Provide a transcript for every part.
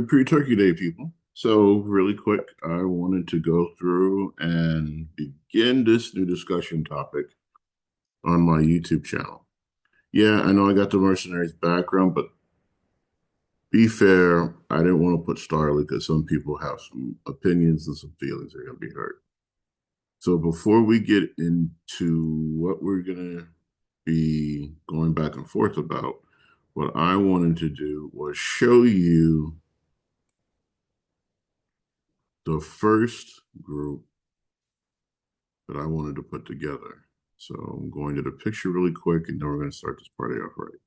Pre-Turkey Day, people. So, really quick, I wanted to go through and begin this new discussion topic on my YouTube channel. Yeah, I know I got the mercenaries background, but be fair, I didn't want to put Starly because some people have some opinions and some feelings that are going to be hurt. So, before we get into what we're going to be going back and forth about, what I wanted to do was show you the first group that I wanted to put together. So I'm going to the picture really quick, and then we're going to start this party off right.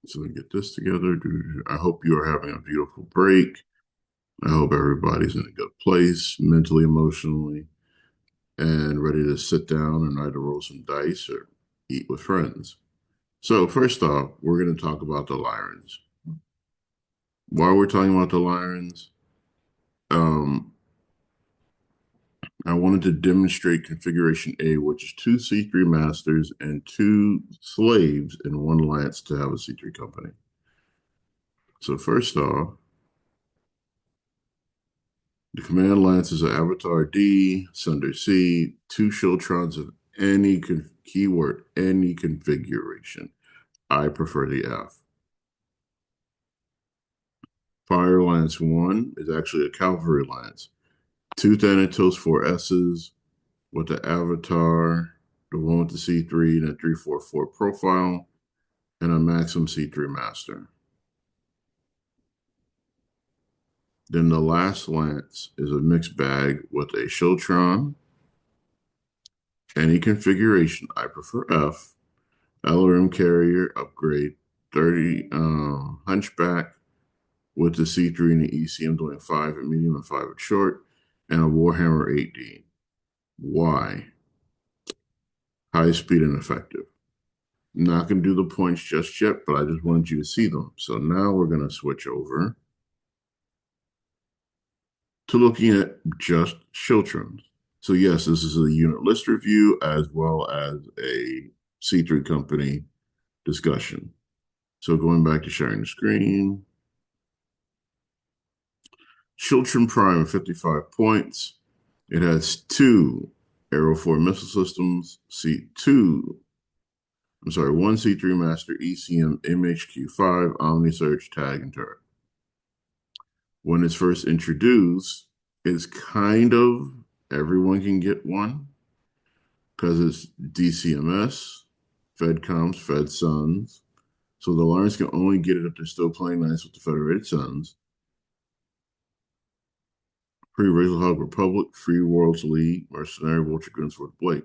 So we get this together. I hope you are having a beautiful break. I hope everybody's in a good place, mentally, emotionally, and ready to sit down and either roll some dice or eat with friends. So first off, we're going to talk about the Lyrans. While we're talking about the Lyrans, um, I wanted to demonstrate configuration A, which is two C3 masters and two slaves and one lance to have a C3 company. So first off, the command lance is an avatar D, Sunder C, two Schiltrons of any keyword, any configuration. I prefer the F. Fire Lance 1 is actually a cavalry lance. Two Thanatos, four S's with the avatar, the one with the C3 and a 344 profile, and a Maxim C3 Master. Then the last lance is a mixed bag with a Schiltron, any configuration. I prefer F, LRM carrier upgrade, 30 Hunchback with the C3 and the ECM doing 5 at medium and 5 at short, and a Warhammer 8D. Why? High speed and effective. I'm not going to do the points just yet, but I just wanted you to see them. So now we're going to switch over to looking at just Schiltrons. So yes, this is a unit list review as well as a C3 company discussion. So going back to sharing the screen, Schiltron Prime 55 points. It has two Aero 4 missile systems, one C3 Master ECM MHQ5 Omni Surge Tag and Turret. When it's first introduced, it's kind of everyone can get one because it's DCMS, FedComs, FedSons. So the Lions can only get it if they're still playing nice with the Federated Sons. Free Razor Hog Republic, Free Worlds League, Mercenary, Vulture Gunsworth Blake.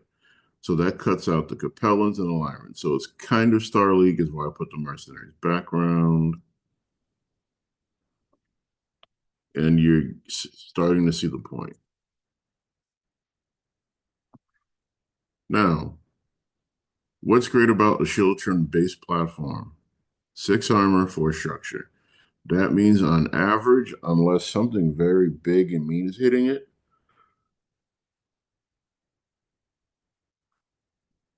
So that cuts out the Capellans and the Lyran. So it's kind of Star League is why I put the Mercenaries background. And you're starting to see the point. Now, what's great about the Schiltron base platform? 6 armor, 4 structure. That means on average, unless something very big and mean is hitting it,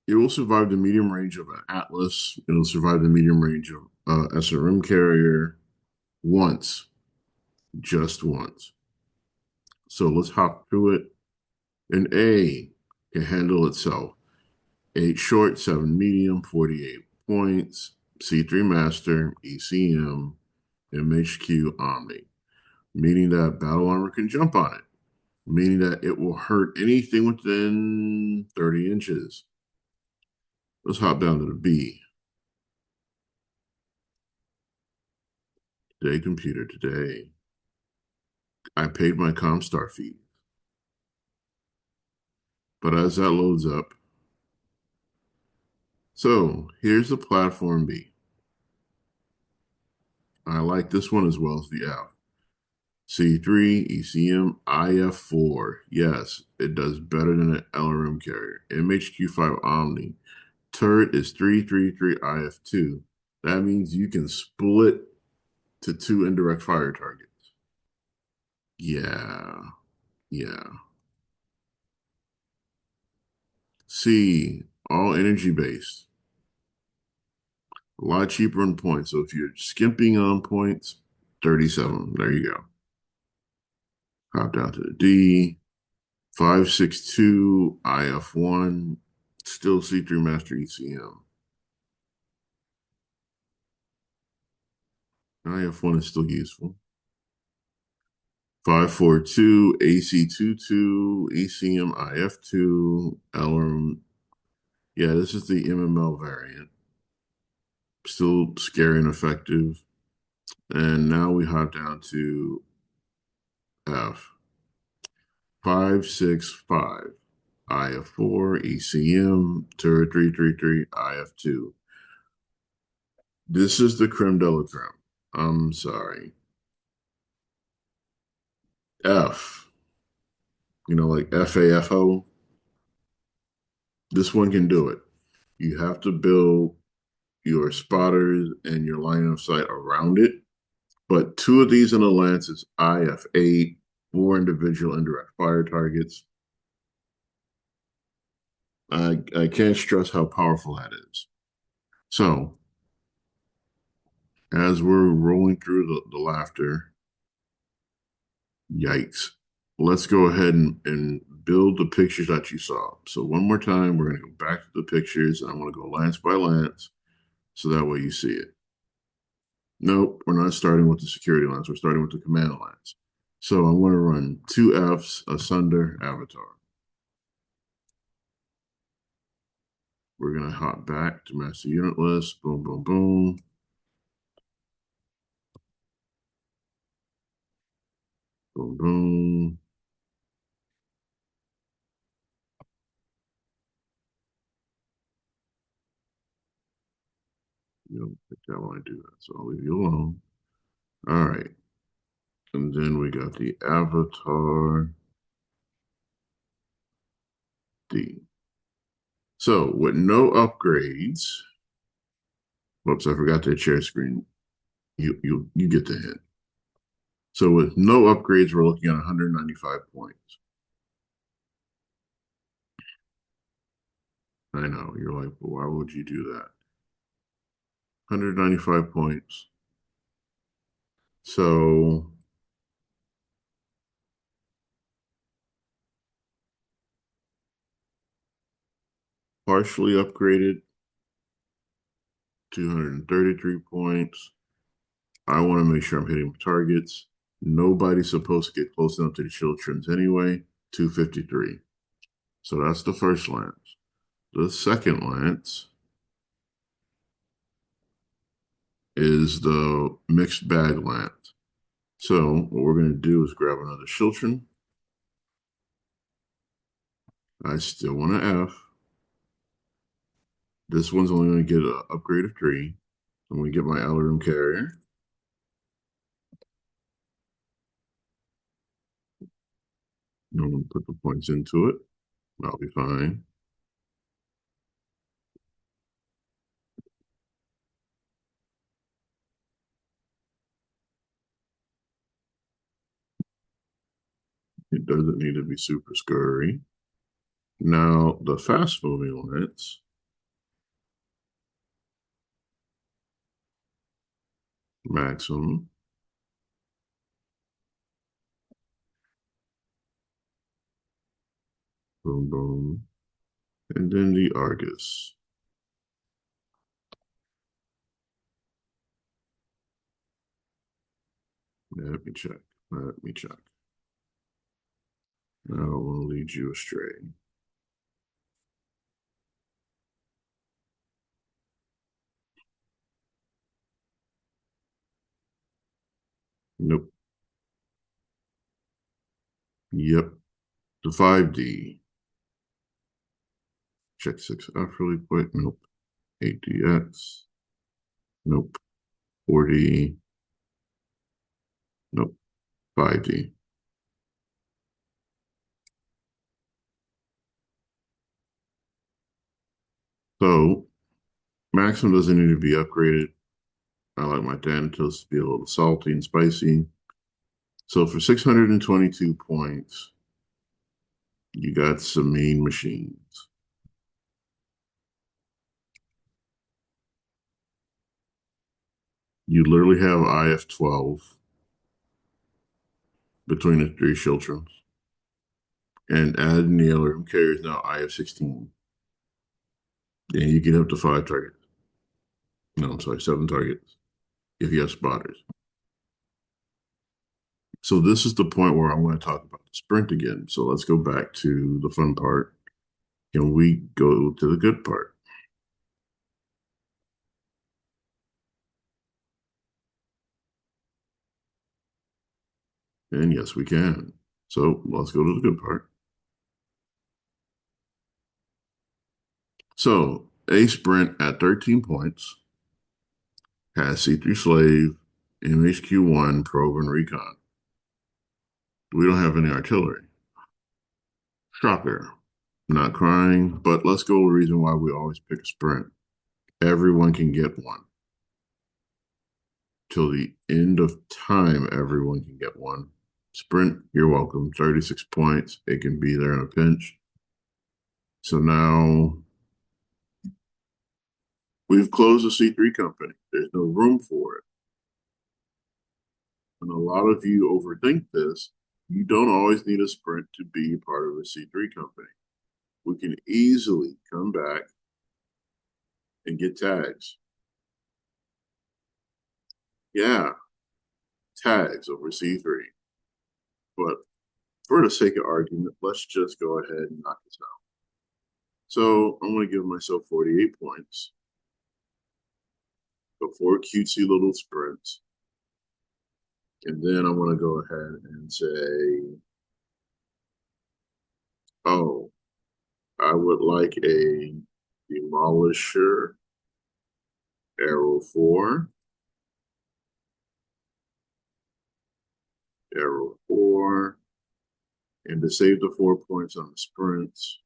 it will survive the medium range of an Atlas. It'll survive the medium range of SRM carrier once, just once. So let's hop to it. An A can handle itself. 8 short, 7 medium, 48 points. C3 Master, ECM, MHQ Omni, meaning that battle armor can jump on it, meaning that it will hurt anything within 30 inches. Let's hop down to the B. Today, computer, today. I paid my Comstar fee. But as that loads up, so here's the platform B. I like this one as well as the F. C3, ECM, IF4. Yes, it does better than an LRM carrier. MHQ5 Omni. Turret is 333 IF2. That means you can split to 2 indirect fire targets. Yeah, yeah. C, all energy based. A lot cheaper in points. So if you're skimping on points, 37. There you go. Hop down to the D. 562 IF1. Still C3 Master ECM. IF1 is still useful. 542 AC22 ECM IF2 Lyran. Yeah, this is the MML variant. Still scary and effective. And now we hop down to F. 565 IF4 ECM Tur 333 IF2. This is the creme de la creme. I'm sorry. F. Like FAFO. This one can do it. You have to build your spotters and your line of sight around it. But two of these in the lance is IF8, 4 individual indirect fire targets. I can't stress how powerful that is. So, as we're rolling through the laughter, yikes. Let's go ahead and build the pictures that you saw. So, one more time, we're going to go back to the pictures, and I'm going to go lance by lance so that way you see it. Nope, we're not starting with the security lance. We're starting with the command lance. So, I'm going to run 2Fs asunder avatar. We're going to hop back to master unit list. Boom, boom, boom. Boom, boom. You don't think I want to do that, so I'll leave you alone. All right. And then we got the avatar D. So with no upgrades, whoops, I forgot that share screen. You get the hint. So with no upgrades, we're looking at 195 points. I know, you're like, well, why would you do that? 195 points. So partially upgraded, 233 points. I want to make sure I'm hitting targets. Nobody's supposed to get close enough to the Schiltrons anyway, 253. So that's the first lance. The second lance is the mixed bag lance. So what we're going to do is grab another Schiltron. I still want to F. This one's only going to get an upgrade of 3. I'm going to get my Lyran carrier. I'm going to put the points into it. That'll be fine. It doesn't need to be super scurry. Now, the fast moving lance, maximum. Boom, boom. And then the Argus. Let me check. Let me check. I don't want to lead you astray. Nope. Yep. The 5D. Check 6F really quick. Nope. 8DX. Nope. 4D. Nope. 5D. So Maxim doesn't need to be upgraded. I like my Thanatos to be a little salty and spicy. So for 622 points, you got some mean machines. You literally have IF-12 between the three Schiltrons, and add the aluminum carrier is now IF-16. And you get up to 5 targets. No, I'm sorry, 7 targets if you have spotters. So this is the point where I want to talk about the sprint again. So let's go back to the fun part. Can we go to the good part? And yes, we can. So let's go to the good part. So a sprint at 13 points has C3 Slave, MHQ-1, Probe, and Recon. We don't have any artillery. Shocker. Not crying, but let's go to the reason why we always pick a sprint. Everyone can get one. Till the end of time, everyone can get one. Sprint, you're welcome. 36 points. It can be there in a pinch. So now we've closed the C3 company. There's no room for it. And a lot of you overthink this. You don't always need a sprint to be part of a C3 company. We can easily come back and get tags. Yeah, tags over C3. But for the sake of argument, let's just go ahead and knock this out. So I'm going to give myself 48 points. But 4 cutesy little sprints. And then I'm going to go ahead and say, oh, I would like a Demolisher Arrow 4. Arrow 4. And to save the 4 points on the sprints,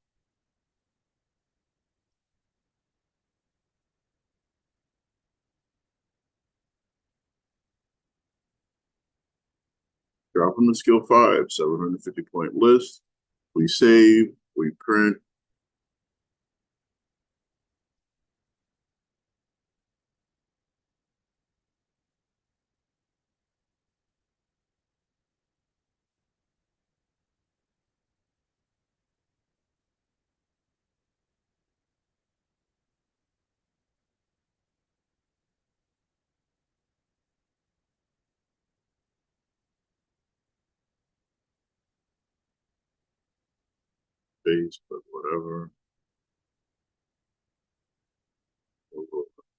drop them to skill 5, 750 point list. We save, we print. Base, but whatever.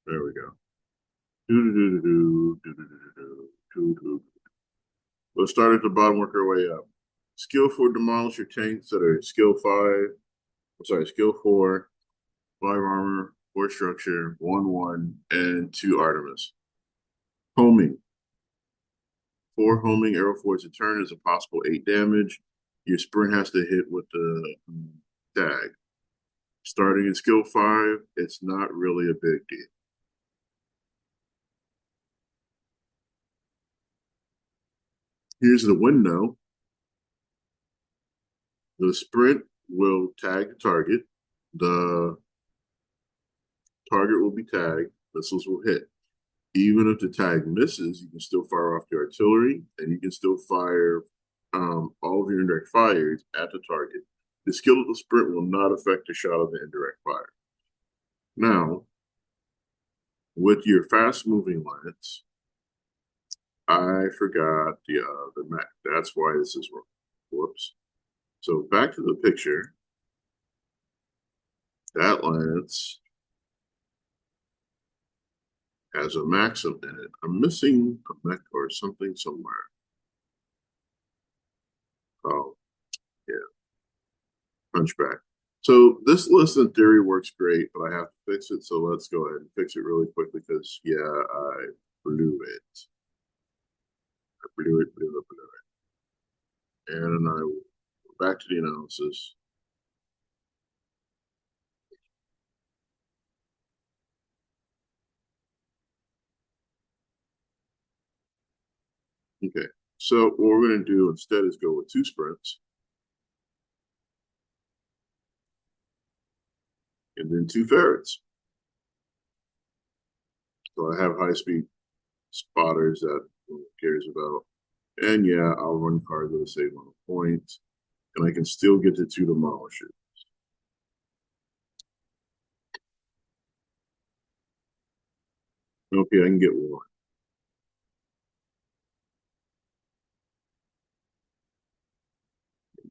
There we go. Let's start at the bottom, work our way up. Skill 4 demolish your tanks that are skill 5. I'm sorry, skill 4, 5 armor, 4 structure, 1/1, and 2 Artemis. Homing. 4 homing, arrow 4 is a turn, is a possible 8 damage. Your sprint has to hit with the tag. Starting in skill 5, it's not really a big deal. Here's the window. The sprint will tag the target. The target will be tagged. Missiles will hit. Even if the tag misses, you can still fire off the artillery, and you can still fire all of your indirect fires at the target. The skill of the sprint will not affect the shot of the indirect fire. Now, with your fast-moving lance, I forgot the map. That's why this is wrong. Whoops. So back to the picture. That lance has a maxim in it. I'm missing a mech or something somewhere. Oh, yeah. Hunchback. So this list in theory works great, but I have to fix it. So let's go ahead and fix it really quickly because, yeah, I blew it. I blew it, blew it, blew it. And I will go back to the analysis. Okay. So what we're going to do instead is go with 2 sprints and then 2 ferrets. So I have high speed spotters that no one cares about. And yeah, I'll run cards that will save on the points, and I can still get the two demolishers. Okay, I can get one.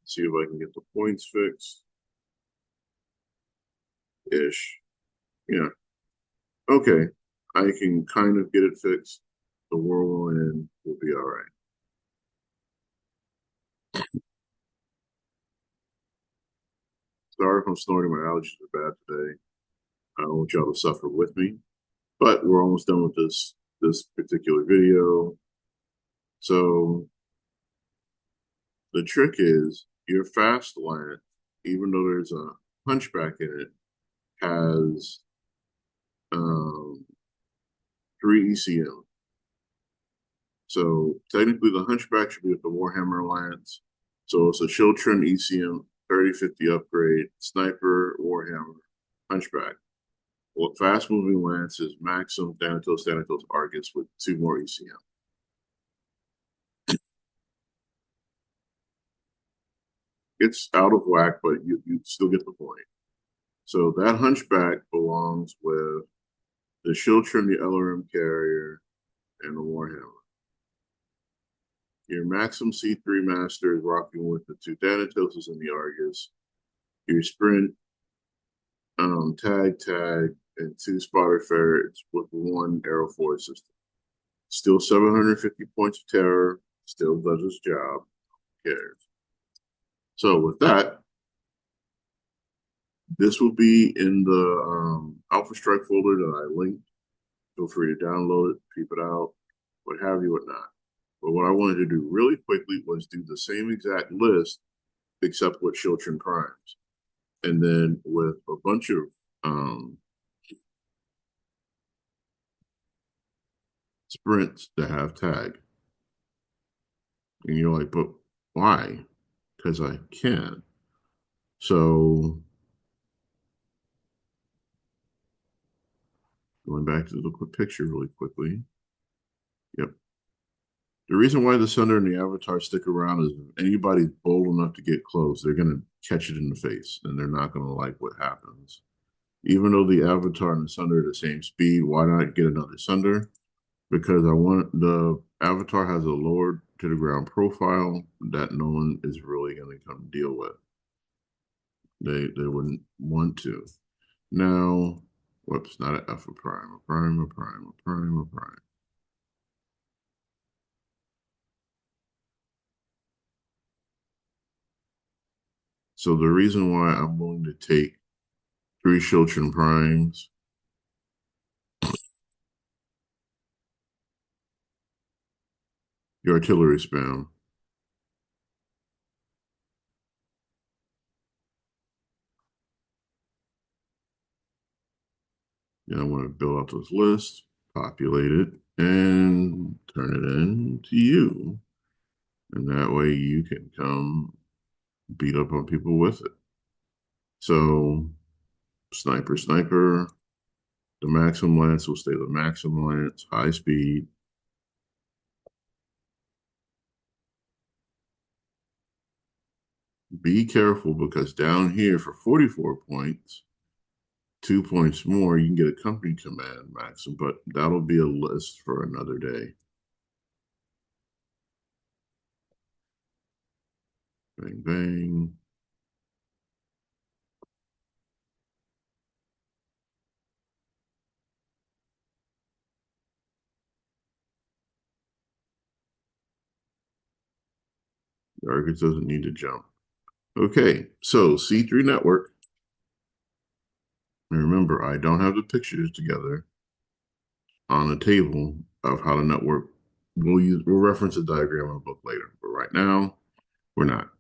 See if I can get the points fixed. Ish. Yeah. Okay. I can kind of get it fixed. The whirlwind will be all right. Sorry if I'm snorting. My allergies are bad today. I don't want y'all to suffer with me. But we're almost done with this particular video. So the trick is your fast lance, even though there's a hunchback in it, has um, 3 ECM. So technically, the hunchback should be with the Warhammer lance. So it's a Schiltron ECM 3050 upgrade, sniper, Warhammer, hunchback. Well, fast moving lance is Maxim, Thanatos, Thanatos, Argus with 2 more ECM. It's out of whack, but you still get the point. So that hunchback belongs with the Schiltron, the LRM carrier, and the Warhammer. Your Maxim C3 Master is rocking with the 2 Thanatoses and the Argus. Your Sprint, tag, and 2 Spotter Ferrets with 1 Aeroforce system. Still 750 points of terror. Still does its job. Who cares? So with that, this will be in the Alpha Strike folder that I linked. Feel free to download it, peep it out, what have you, whatnot. But what I wanted to do really quickly was do the same exact list, except with Schiltron primes. And then with a bunch of sprints that have tag. And you're like, but why? Because I can. So going back to the quick picture really quickly. Yep. The reason why the Sunder and the Avatar stick around is if anybody's bold enough to get close, they're going to catch it in the face and they're not going to like what happens. Even though the Avatar and the Sunder are the same speed, why not get another Sunder? Because I want the Avatar has a lower to the ground profile that no one is really going to come deal with. They wouldn't want to. Now, whoops, not an F a prime, a prime, a prime, a prime, a prime. So the reason why I'm willing to take 3 Schiltron primes, the artillery spam, and I want to build out those lists, populate it, and turn it in to you. And that way you can come beat up on people with it. So sniper, the Maxim lance will stay the Maxim lance, high speed. Be careful because down here for 44 points, 2 points more, you can get a company command Maxim, but that'll be a list for another day. Bang, bang. The Argus doesn't need to jump. Okay, so C3 network. And remember, I don't have the pictures together on the table of how the network. We'll reference a diagram in a book later, but right now we're not.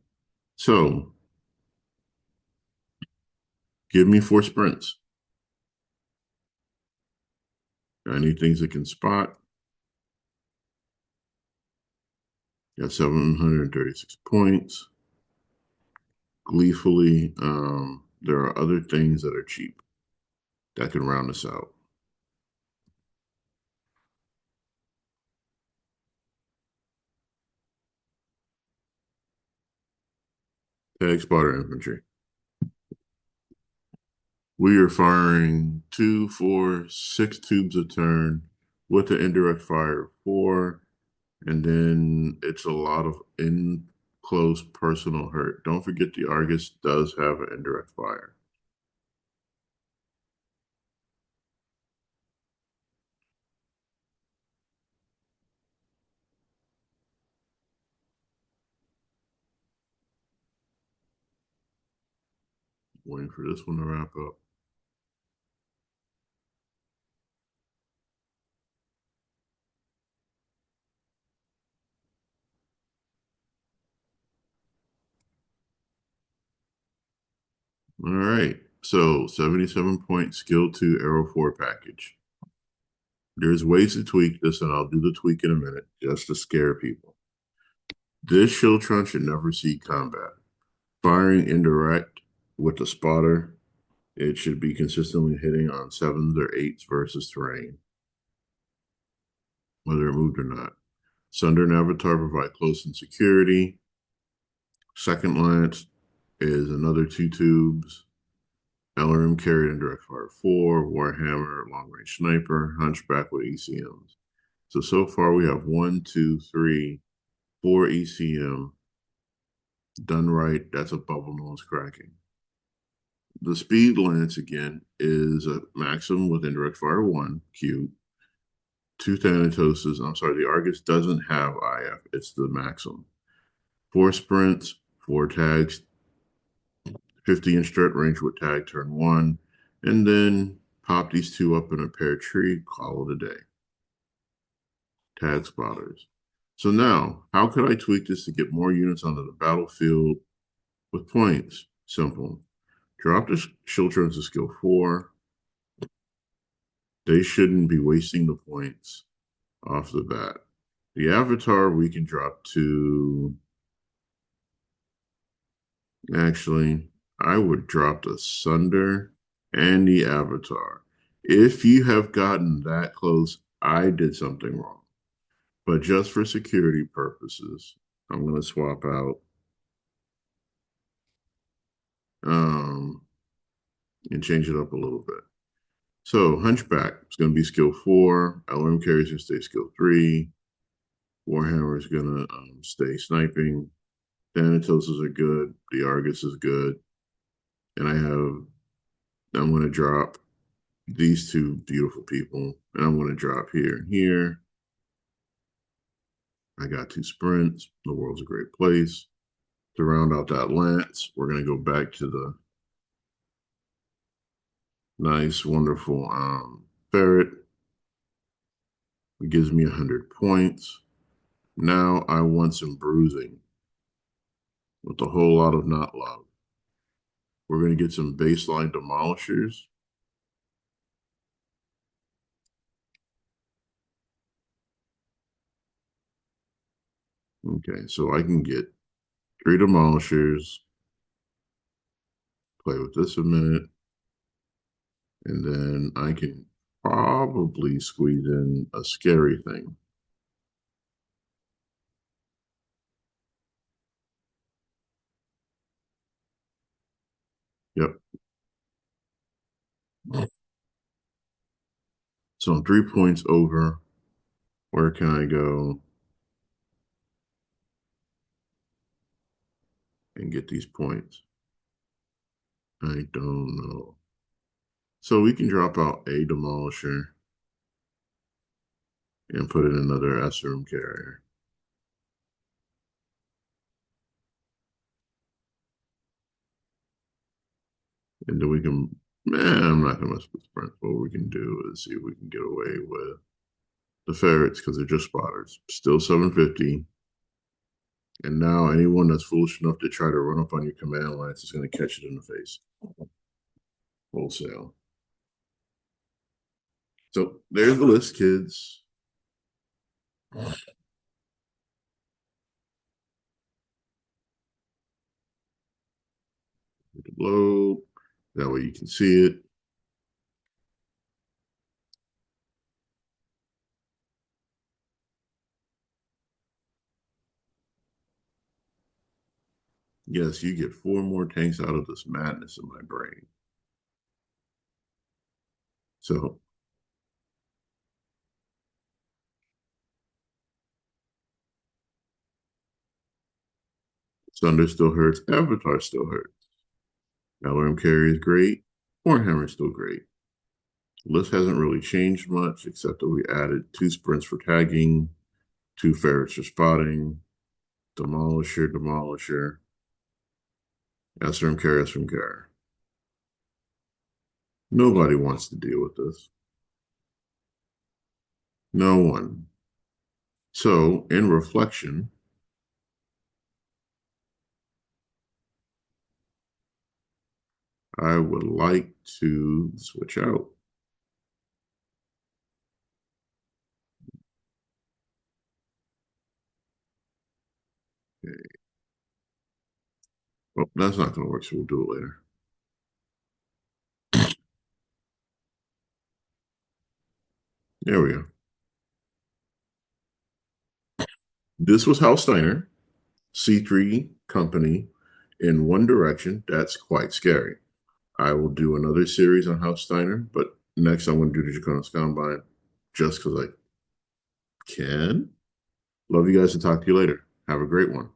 So give me 4 sprints. I need things that can spot. Got 736 points. Gleefully, there are other things that are cheap that can round us out. Tag spotter infantry. We are firing 2, 4, 6 tubes a turn with the indirect fire of 4, and then it's a lot of in close personal hurt. Don't forget the Argus does have an indirect fire. Waiting for this one to wrap up. All right. So 77 point skill 2 arrow 4 package. There's ways to tweak this, and I'll do the tweak in a minute just to scare people. This Schiltron should never see combat. Firing indirect with the spotter, it should be consistently hitting on 7s or 8s versus terrain, whether it moved or not. Sunder and Avatar provide close and security. Second Lance is another 2 tubes. LRM carried indirect fire 4, Warhammer, long range sniper, Hunchback with ECMs. So far we have 1, 2, 3, 4 ECM. Done right, that's a bubble no one's cracking. The speed lance again is a Maxim with indirect fire 1, cube. 2 Thanatoses. I'm sorry, the Argus doesn't have IF, it's the Maxim. 4 sprints, 4 tags, 50 in strut range with tag turn 1, and then pop these 2 up in a paired tree, call it a day. Tag spotters. So now, how could I tweak this to get more units onto the battlefield with points? Simple. Drop the Schiltrons to skill 4. They shouldn't be wasting the points off the bat. The Avatar we can drop to. Actually, I would drop the Sunder and the Avatar. If you have gotten that close, I did something wrong. But just for security purposes, I'm going to swap out um, and change it up a little bit. So Hunchback is going to be skill 4. LM carries going to stay skill 3. Warhammer is going to stay sniping. Thanatoses are good. The Argus is good. And I'm going to drop these 2 beautiful people. And I'm going to drop here and here. I got 2 sprints. The world's a great place. To round out that lance, we're going to go back to the nice, wonderful ferret. It gives me 100 points. Now I want some bruising with a whole lot of not love. We're going to get some baseline demolishers. Okay, so I can get 3 demolishers, play with this a minute, and then I can probably squeeze in a scary thing. Yep. So I'm 3 points over. Where can I go and get these points? I don't know. So we can drop out a demolisher and put in another S-room carrier. And then we can, I'm not going to mess with sprints. What we can do is see if we can get away with the ferrets because they're just spotters. Still 750. And now anyone that's foolish enough to try to run up on your command lines is going to catch it in the face. Wholesale. So there's the list, kids. The globe. That way you can see it. Yes, you get four more tanks out of this madness in my brain. So Thunder still hurts, Avatar still hurts. Alarm Carrier is great, Warhammer is still great. List hasn't really changed much, except that we added two sprints for tagging, two ferrets for spotting, Demolisher, Demolisher, SRM Carrier, SRM Carrier. Nobody wants to deal with this. No one. So, in reflection, I would like to switch out. Okay. Well, that's not going to work, so we'll do it later. There we go. This was Hal Steiner, C3 company in one direction. That's quite scary. I will do another series on Hal Steiner, but next I'm going to do the Draconis Combine just because I can. Love you guys and talk to you later. Have a great one.